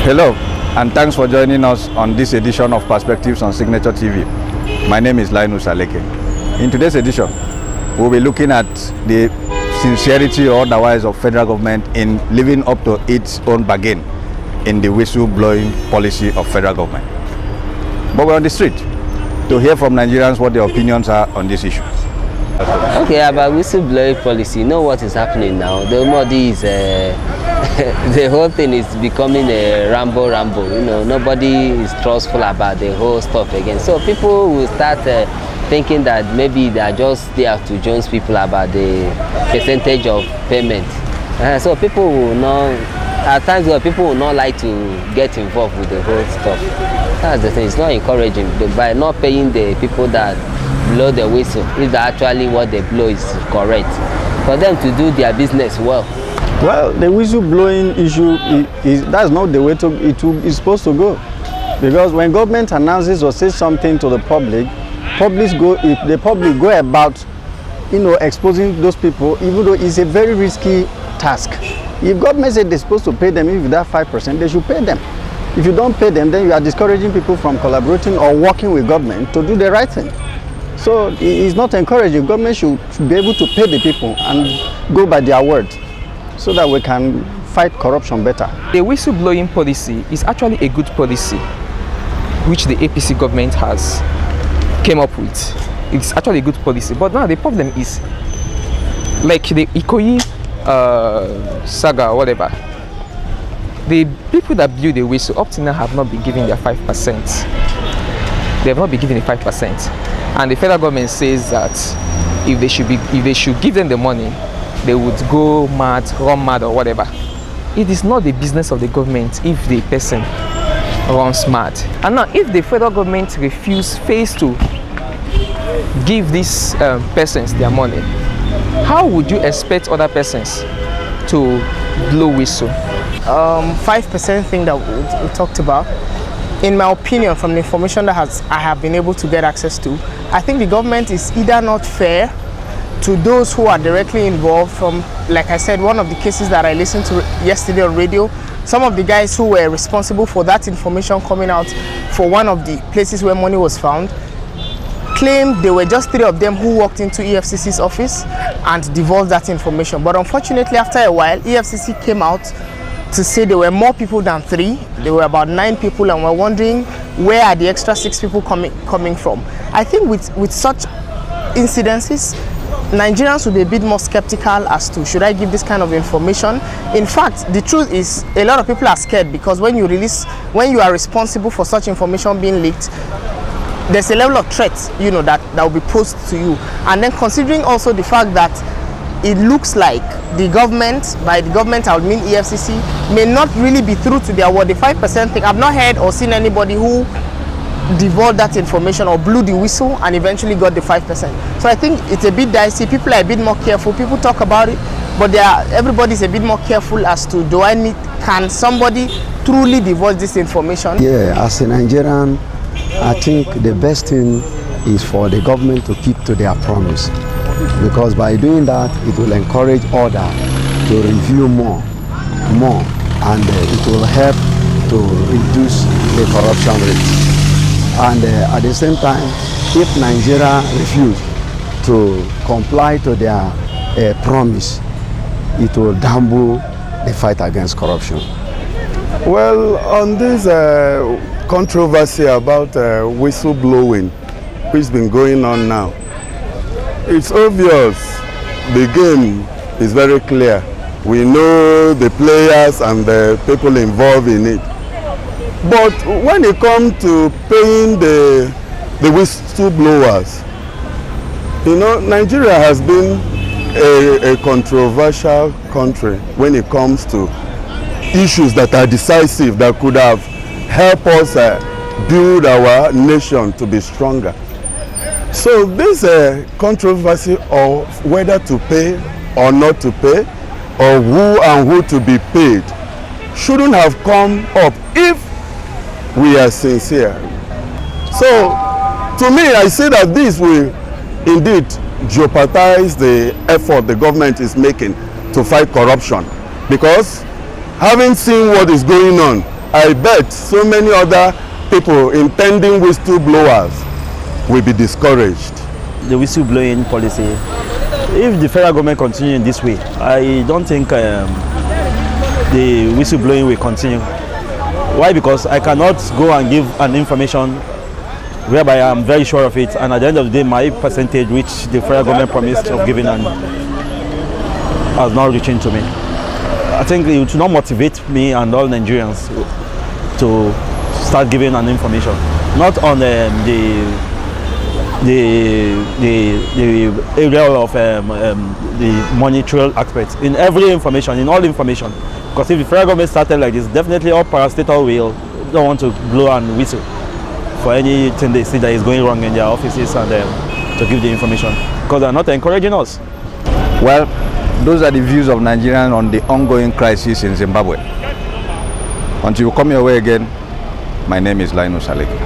Hello, and thanks for joining us on this edition of Perspectives on Signature TV. My name is Linus Aleke. In today's edition, we'll be looking at the sincerity or otherwise of federal government in living up to its own bargain in the whistle-blowing policy of federal government. But we're on the street to hear from Nigerians what their opinions are on this issue. Okay, about whistle-blowing policy, you know what is happening now? The Modi is the whole thing is becoming a ramble. You know, nobody is trustful about the whole stuff again. So people will start thinking that maybe they are just there to jones people about the percentage of payment. So people will not, at times people will not like to get involved with the whole stuff. That's the thing. It's not encouraging by not paying the people that blow the whistle if actually what they blow is correct, for them to do their business well. Well, the whistle blowing issue that's not the way it's supposed to go, because when government announces or says something to the public, if the public go about, exposing those people, even though it's a very risky task. If government said they're supposed to pay them, if that 5%, they should pay them. If you don't pay them, then you are discouraging people from collaborating or working with government to do the right thing. So it's not encouraging. Government should be able to pay the people and go by their word, so that we can fight corruption better. The whistleblowing policy is actually a good policy which the APC government has came up with. It's actually a good policy, but now the problem is, like the Ikoyi saga or whatever, the people that blew the whistle up to now have not been given their 5%. They have not been given the 5%. And the federal government says that if they should give them the money, they would go mad, run mad or whatever. It is not the business of the government if the person runs mad. And now if the federal government fails to give these persons their money, how would you expect other persons to blow whistle? 5% thing that we talked about, in my opinion, from the information that I have been able to get access to, I think the government is either not fair to those who are directly involved. From, like I said, one of the cases that I listened to yesterday on radio, some of the guys who were responsible for that information coming out for one of the places where money was found claimed there were just 3 of them who walked into EFCC's office and divulged that information. But unfortunately, after a while, EFCC came out to say there were more people than 3. There were about 9 people, and we're wondering where are the extra 6 people coming from. I think with such incidences, Nigerians will be a bit more skeptical as to, should I give this kind of information? In fact, the truth is a lot of people are scared, because when you are responsible for such information being leaked, there's a level of threat, that will be posed to you. And then considering also the fact that it looks like the government, by the government I would mean EFCC, may not really be true to their word. The 5% thing, I've not heard or seen anybody who divulged that information or blew the whistle and eventually got the 5%. So I think it's a bit dicey. People are a bit more careful. People talk about it, but everybody's a bit more careful as to, can somebody truly divulge this information? Yeah, as a Nigerian, I think the best thing is for the government to keep to their promise, because by doing that, it will encourage others to review more, and it will help to reduce the corruption rate. And at the same time, if Nigeria refuse to comply to their promise, it will dampen the fight against corruption. Well, on this controversy about whistleblowing, which has been going on now, it's obvious the game is very clear. We know the players and the people involved in it. But when it comes to paying the whistleblowers, Nigeria has been a controversial country when it comes to issues that are decisive, that could have helped us build our nation to be stronger. So this controversy of whether to pay or not to pay, or who to be paid, shouldn't have come up if we are sincere. So to me, I say that this will indeed jeopardize the effort the government is making to fight corruption, because having seen what is going on, I bet so many other people, intending whistleblowers, will be discouraged. The whistleblowing policy, if the federal government continue in this way, I don't think the whistleblowing will continue. Why? Because I cannot go and give an information whereby I'm very sure of it, and at the end of the day, my percentage, which the federal government promised of giving, and has not reaching to me. I think it will not motivate me and all Nigerians to start giving an information, not on the area of the monetary aspect, in every information, in all information. Because if the federal government started like this, definitely all parastatal will don't want to blow and whistle for anything they see that is going wrong in their offices, and to give the information, because they are not encouraging us. Well, those are the views of Nigerians on the ongoing crisis in Zimbabwe. Until you come your way again, my name is Linus Aleke.